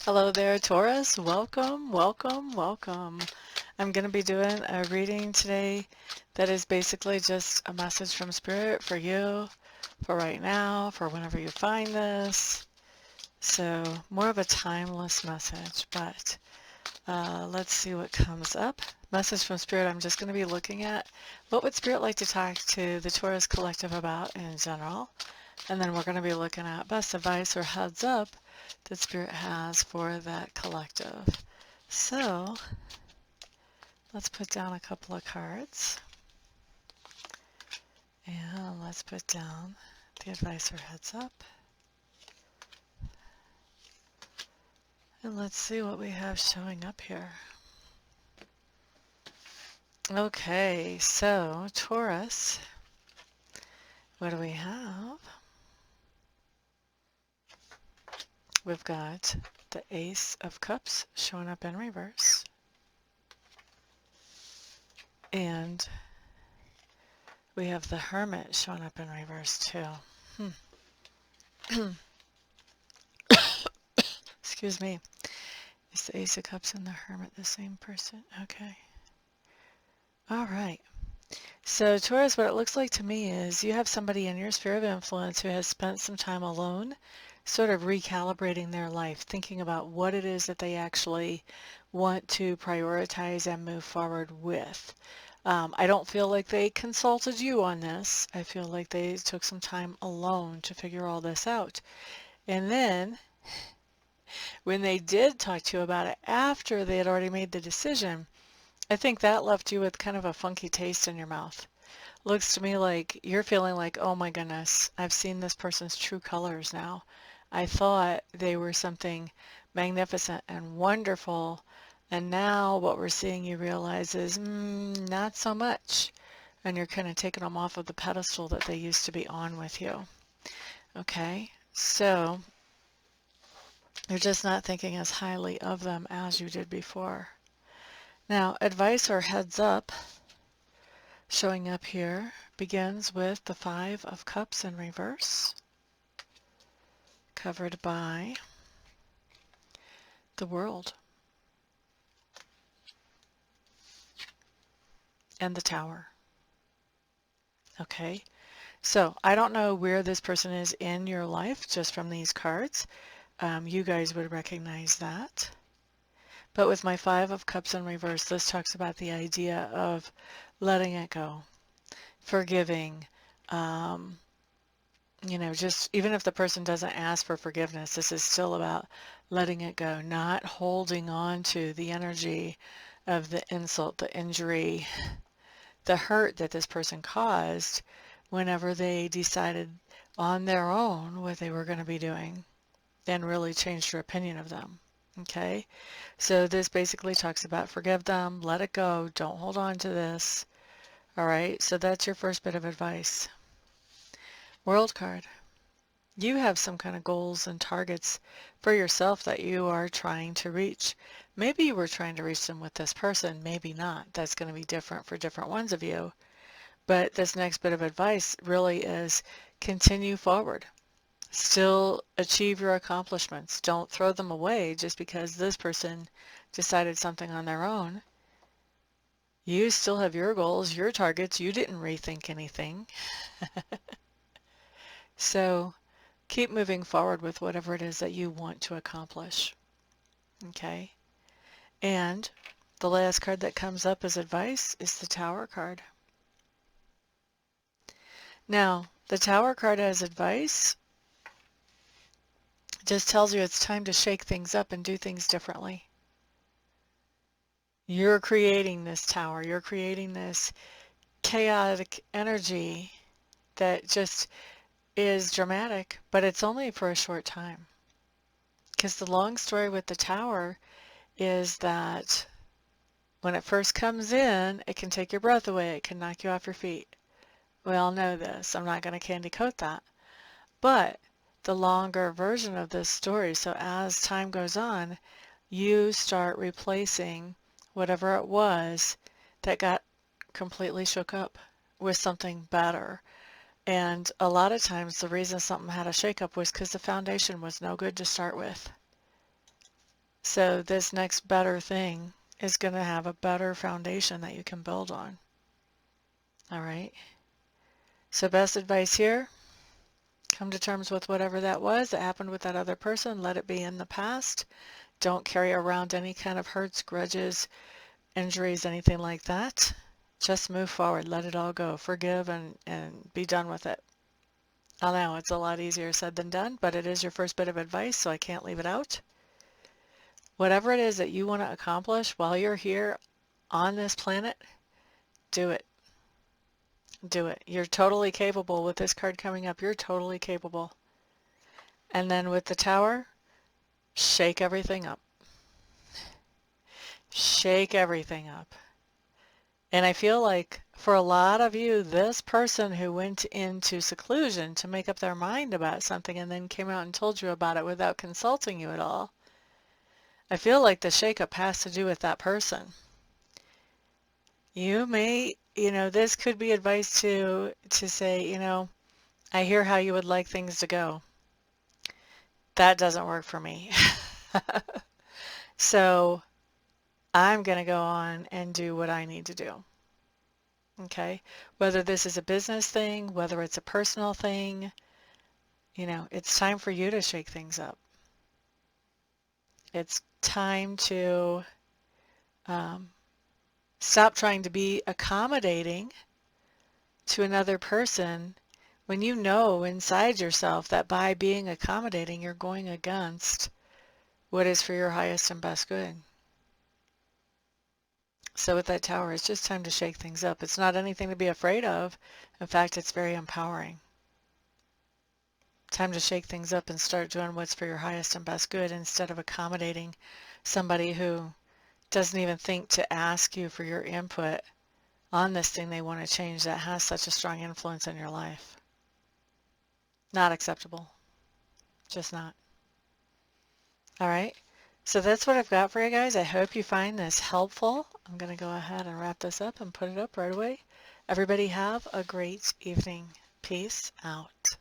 Hello there, Taurus. Welcome, welcome, welcome. I'm going to be doing a reading today that is basically just a message from Spirit for you, for right now, for whenever you find this. So, more of a timeless message, but let's see what comes up. Message from Spirit, I'm just going to be looking at what would Spirit like to talk to the Taurus Collective about in general. And then we're going to be looking at best advice or heads up that Spirit has for that collective. So let's put down a couple of cards. And let's put down the advice or heads up. And let's see what we have showing up here. Okay, so Taurus, what do we have? We've got the Ace of Cups showing up in reverse. And we have the Hermit showing up in reverse too. Excuse me. Is the Ace of Cups and the Hermit the same person? Okay. All right. So Taurus, what it looks like to me is you have somebody in your sphere of influence who has spent some time alone, sort of recalibrating their life, thinking about what it is that they actually want to prioritize and move forward with. I don't feel like they consulted you on this. I feel like they took some time alone to figure all this out. And then when they did talk to you about it after they had already made the decision, I think that left you with kind of a funky taste in your mouth. Looks to me like you're feeling like, oh my goodness, I've seen this person's true colors now. I thought they were something magnificent and wonderful, and now what we're seeing you realize is not so much. And you're kind of taking them off of the pedestal that they used to be on with you. Okay, so you're just not thinking as highly of them as you did before. Now, advice or heads up showing up here begins with the Five of Cups in reverse, covered by the World and the Tower. Okay, so I don't know where this person is in your life just from these cards. You guys would recognize that. But with my Five of Cups in reverse, this talks about the idea of letting it go, forgiving, just even if the person doesn't ask for forgiveness, this is still about letting it go, not holding on to the energy of the insult, the injury, the hurt that this person caused whenever they decided on their own what they were going to be doing and really changed your opinion of them. Okay, so this basically talks about forgive them, let it go, don't hold on to this. All right, so that's your first bit of advice. World card. You have some kind of goals and targets for yourself that you are trying to reach. Maybe you were trying to reach them with this person, maybe not. That's going to be different for different ones of you. But this next bit of advice really is continue forward. Still achieve your accomplishments. Don't throw them away just because this person decided something on their own. You still have your goals, your targets. You didn't rethink anything. So keep moving forward with whatever it is that you want to accomplish. Okay? And the last card that comes up as advice is the Tower card. Now, the Tower card as advice just tells you it's time to shake things up and do things differently. You're creating this tower. You're creating this chaotic energy that just is dramatic, but it's only for a short time. Because the long story with the tower is that when it first comes in, it can take your breath away. It can knock you off your feet. We all know this. I'm not going to candy coat that. But the longer version of this story, so as time goes on, you start replacing whatever it was that got completely shook up with something better. And a lot of times the reason something had a shakeup was because the foundation was no good to start with. So this next better thing is going to have a better foundation that you can build on. All right. So best advice here, come to terms with whatever that was that happened with that other person. Let it be in the past. Don't carry around any kind of hurts, grudges, injuries, anything like that. Just move forward. Let it all go. Forgive and be done with it. I know it's a lot easier said than done, but it is your first bit of advice, so I can't leave it out. Whatever it is that you want to accomplish while you're here on this planet, do it. Do it. You're totally capable with this card coming up. You're totally capable. And then with the Tower, shake everything up. Shake everything up. And I feel like for a lot of you, this person who went into seclusion to make up their mind about something and then came out and told you about it without consulting you at all, I feel like the shakeup has to do with that person. You may, this could be advice to say, I hear how you would like things to go. That doesn't work for me. So I'm going to go on and do what I need to do. Okay? Whether this is a business thing, whether it's a personal thing, it's time for you to shake things up. It's time to stop trying to be accommodating to another person when you know inside yourself that by being accommodating, you're going against what is for your highest and best good. So with that Tower, it's just time to shake things up. It's not anything to be afraid of. In fact, it's very empowering. Time to shake things up and start doing what's for your highest and best good instead of accommodating somebody who doesn't even think to ask you for your input on this thing they want to change that has such a strong influence in your life. Not acceptable. Just not. All right. So that's what I've got for you guys. I hope you find this helpful. I'm going to go ahead and wrap this up and put it up right away. Everybody have a great evening. Peace out.